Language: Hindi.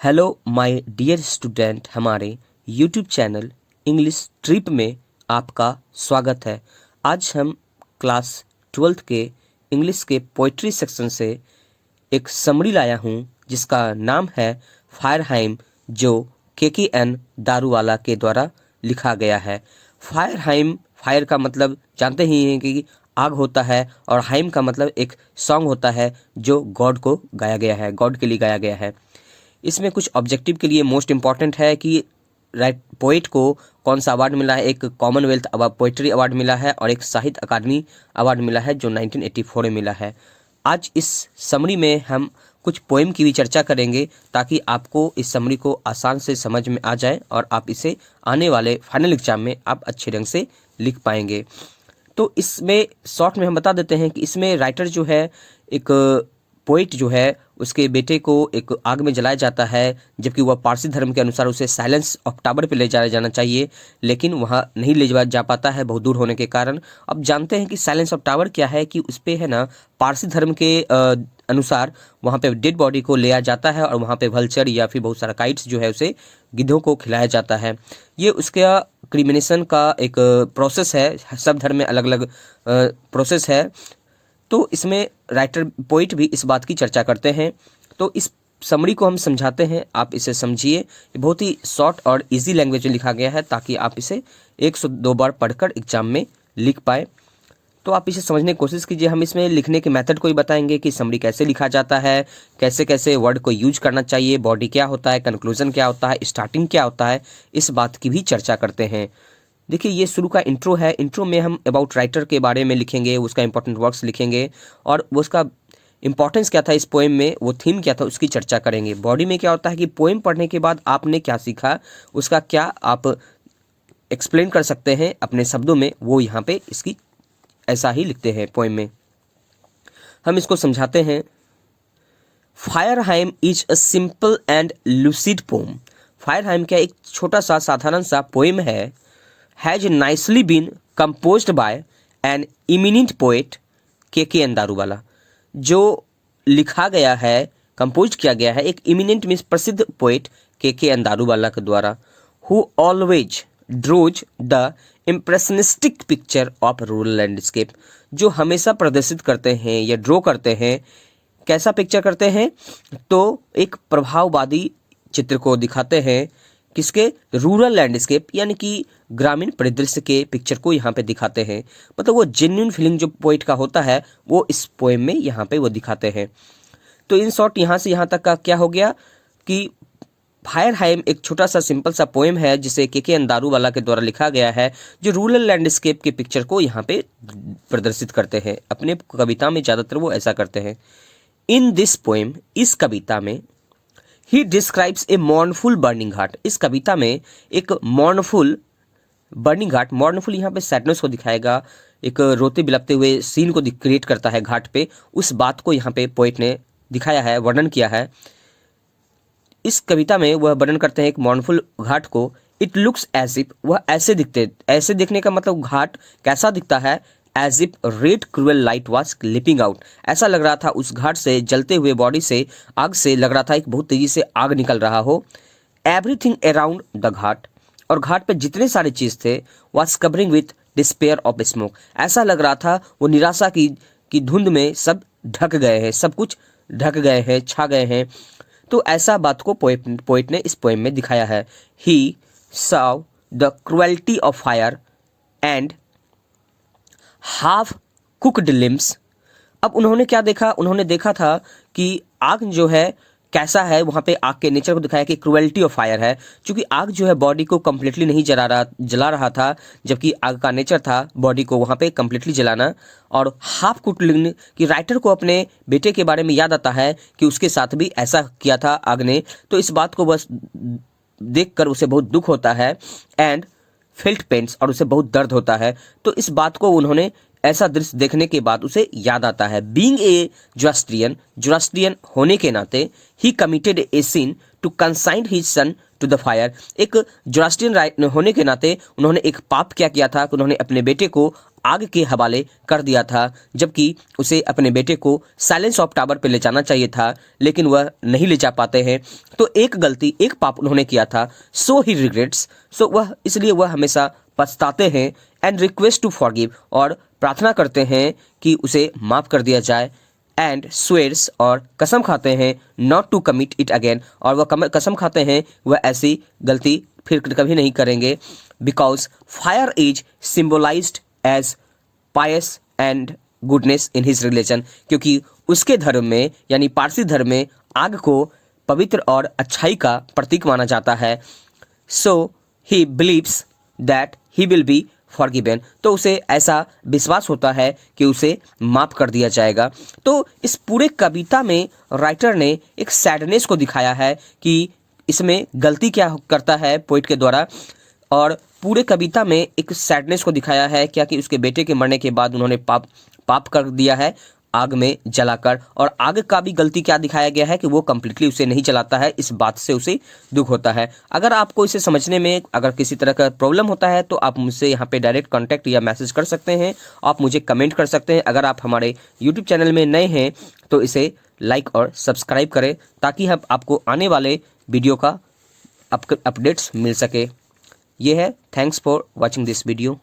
हेलो माय डियर स्टूडेंट, हमारे यूट्यूब चैनल इंग्लिश ट्रिप में आपका स्वागत है। आज हम क्लास 12th के इंग्लिश के पोइट्री सेक्शन से एक समरी लाया हूँ जिसका नाम है फायरहाइम, जो KKN दारूवाला के द्वारा लिखा गया है। फायरहाइम, फायर का मतलब जानते ही हैं कि आग होता है, और हाइम का मतलब एक सॉन्ग होता है जो गॉड को गाया गया है, गॉड के लिए गाया गया है। इसमें कुछ ऑब्जेक्टिव के लिए मोस्ट इम्पॉर्टेंट है कि पोइट को कौन सा अवार्ड मिला है। एक कॉमनवेल्थ पोइट्री अवार्ड मिला है और एक साहित्य अकादमी अवार्ड मिला है जो 1984 में मिला है। आज इस समरी में हम कुछ पोएम की भी चर्चा करेंगे ताकि आपको इस समरी को आसान से समझ में आ जाए और आप इसे आने वाले फाइनल एग्जाम में आप अच्छे ढंग से लिख पाएंगे। तो इसमें शॉर्ट में हम बता देते हैं कि इसमें राइटर जो है, एक पोइट जो है, उसके बेटे को एक आग में जलाया जाता है, जबकि वह पारसी धर्म के अनुसार उसे साइलेंस ऑफ टावर पे ले जाया जाना चाहिए, लेकिन वहाँ नहीं ले जा पाता है बहुत दूर होने के कारण। अब जानते हैं कि साइलेंस ऑफ टावर क्या है, कि उस पे है ना पारसी धर्म के अनुसार वहाँ पे डेड बॉडी को लिया जाता है और वहाँ पे वल्चर या फिर बहुत सारा काइट्स जो है उसे गिद्धों को खिलाया जाता है। ये उसका क्रिमिनेशन का एक प्रोसेस है। सब धर्म में अलग अलग प्रोसेस है। तो इसमें राइटर पोइट भी इस बात की चर्चा करते हैं। तो इस समरी को हम समझाते हैं, आप इसे समझिए। ये बहुत ही शॉर्ट और इजी लैंग्वेज में लिखा गया है ताकि आप इसे 102 बार पढ़कर एग्जाम में लिख पाए। तो आप इसे समझने की कोशिश कीजिए। हम इसमें लिखने के मेथड को ही बताएंगे कि समरी कैसे लिखा जाता है, कैसे कैसे वर्ड को यूज करना चाहिए, बॉडी क्या होता है, कंक्लूजन क्या होता है, स्टार्टिंग क्या होता है, इस बात की भी चर्चा करते हैं। देखिए, ये शुरू का इंट्रो है। इंट्रो में हम अबाउट राइटर के बारे में लिखेंगे, उसका इंपॉर्टेंट वर्क्स लिखेंगे और उसका इंपॉर्टेंस क्या था इस पोएम में, वो थीम क्या था, उसकी चर्चा करेंगे। बॉडी में क्या होता है कि पोएम पढ़ने के बाद आपने क्या सीखा, उसका क्या आप एक्सप्लेन कर सकते हैं अपने शब्दों में, वो यहाँ पे इसकी ऐसा ही लिखते हैं पोएम में। हम इसको समझाते हैं। Fire hymn is a simple and lucid poem. Fire hymn क्या एक छोटा सा साधारण सा पोएम है। Has nicely been composed by an eminent poet KKN Daruwalla, जो लिखा गया है, कंपोज किया गया है एक इमिनेंट मीन्स प्रसिद्ध पोएट KKN दारूवाला के द्वारा। Who always draws the impressionistic picture of rural landscape, जो हमेशा प्रदर्शित करते हैं या ड्रॉ करते हैं। कैसा पिक्चर करते हैं, तो एक प्रभाववादी चित्र को दिखाते हैं। किसके? रूरल लैंडस्केप, यानी कि ग्रामीण परिदृश्य के पिक्चर को यहाँ पे दिखाते हैं। मतलब वो जेन्युइन फीलिंग जो पोइट का होता है वो इस पोएम में यहाँ पे वो दिखाते हैं। तो इन शॉर्ट यहाँ से यहाँ तक का क्या हो गया कि फायरहाइम एक छोटा सा सिंपल सा पोएम है जिसे KKN दारूवाला के द्वारा लिखा गया है, जो रूरल लैंडस्केप के पिक्चर को यहाँ पे प्रदर्शित करते हैं। अपने कविता में ज़्यादातर वो ऐसा करते हैं। इन दिस पोएम, इस कविता में, ही डिस्क्राइब्स ए मॉर्नफुल बर्निंग घाट। इस कविता में एक मॉर्नफुल बर्निंग घाट, मॉर्नफुल यहाँ पे सैडनेस को दिखाएगा, एक रोते बिलखते हुए सीन को क्रिएट करता है घाट पे। उस बात को यहाँ पे पोइट ने दिखाया है, वर्णन किया है। इस कविता में वह वर्णन करते हैं एक मॉर्नफुल घाट को। इट लुक्स एज इफ, वह ऐसे दिखते, ऐसे दिखने का मतलब घाट कैसा दिखता है, as if red cruel light was leaping out. ऐसा लग रहा था उस घाट से, जलते हुए बॉडी से, आग से लग रहा था एक बहुत तेजी से आग निकल रहा हो। एवरीथिंग अराउंड द घाट, और घाट पे जितने सारे चीज थे, was covering with despair of smoke. ऐसा लग रहा था वो निराशा की धुंध में सब ढक गए हैं, सब कुछ ढक गए हैं, छा गए हैं। तो ऐसा बात को पोइट ने इस पोएम में दिखाया है। ही saw the cruelty of fire and half cooked limbs. अब उन्होंने क्या देखा? उन्होंने देखा था कि आग जो है कैसा है, वहाँ पे आग के नेचर को दिखाया कि क्रुएल्टी ऑफ फायर है। क्योंकि आग जो है बॉडी को कम्प्लीटली नहीं जला रहा था, जबकि आग का नेचर था बॉडी को वहाँ पे कम्प्लीटली जलाना। और हाफ कुक्ड लिम्स कि राइटर को अपने बेटे के बारे में याद आता है कि उसके साथ भी ऐसा किया था आग ने। तो इस बात को बस देखकर उसे बहुत दुख होता है, एंड फेल्ट पेन्स, और उसे बहुत दर्द होता है। तो इस बात को उन्होंने, ऐसा दृश्य देखने के बाद उसे याद आता है। बीइंग ए जोरास्ट्रियन होने के नाते, he committed a sin to consign his son to the fire. एक जोरास्ट्रियन होने के नाते उन्होंने एक पाप क्या किया था कि उन्होंने अपने बेटे को आग के हवाले कर दिया था, जबकि उसे अपने बेटे को साइलेंस ऑफ टावर पे ले जाना चाहिए था, लेकिन वह नहीं ले जा पाते हैं। तो एक गलती, एक पाप उन्होंने किया था। सो ही रिग्रेट्स, सो वह इसलिए वह हमेशा पछताते हैं। एंड रिक्वेस्ट टू फॉरगिव, और प्रार्थना करते हैं कि उसे माफ़ कर दिया जाए। एंड स्वेयर्स, और कसम खाते हैं not to commit it again, और वह कसम खाते हैं वह ऐसी गलती फिर कभी नहीं करेंगे। Because fire is symbolized as pious and goodness in his religion, क्योंकि उसके धर्म में यानी पारसी धर्म में आग को पवित्र और अच्छाई का प्रतीक माना जाता है। So he believes that he will be forgiven, तो उसे ऐसा विश्वास होता है कि उसे माफ़ कर दिया जाएगा। तो इस पूरे कविता में राइटर ने एक सैडनेस को दिखाया है कि इसमें गलती क्या करता है पोइट के द्वारा, और पूरे कविता में एक सैडनेस को दिखाया है क्या कि उसके बेटे के मरने के बाद उन्होंने पाप कर दिया है आग में जलाकर। और आग का भी गलती क्या दिखाया गया है कि वो कम्प्लीटली उसे नहीं जलाता है, इस बात से उसे दुख होता है। अगर आपको इसे समझने में अगर किसी तरह का प्रॉब्लम होता है तो आप मुझसे यहाँ पे डायरेक्ट कांटेक्ट या मैसेज कर सकते हैं, आप मुझे कमेंट कर सकते हैं। अगर आप हमारे यूट्यूब चैनल में नए हैं तो इसे लाइक और सब्सक्राइब करें, ताकि हम आपको आने वाले वीडियो का अपडेट्स मिल सके। ये है, thanks for watching this video.